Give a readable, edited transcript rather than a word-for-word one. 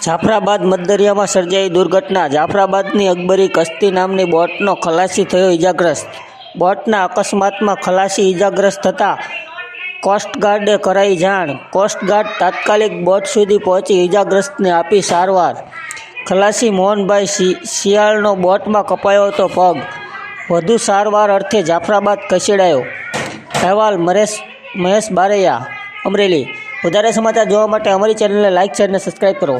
જાફરાબાદ મધદરિયામાં સર્જાઈ દુર્ઘટના। જાફરાબાદની અકબરી કશ્તી નામની બોટનો ખલાસી થયો ઇજાગ્રસ્ત। બોટના અકસ્માતમાં ખલાસી ઇજાગ્રસ્ત થતાં કોસ્ટગાર્ડે કરાઈ જાણ। કોસ્ટગાર્ડ તાત્કાલિક બોટ સુધી પહોંચી ઇજાગ્રસ્તને આપી સારવાર। ખલાસી મોહનભાઈ શિયાળનો બોટમાં કપાયો હતો પગ, વધુ સારવાર અર્થે જાફરાબાદ ખસેડાયો। અહેવાલ મહેશ બારૈયા, અમરેલી। વધારે સમાચાર જોવા માટે અમારી ચેનલને લાઇક, શેર અને સબસ્ક્રાઈબ કરો।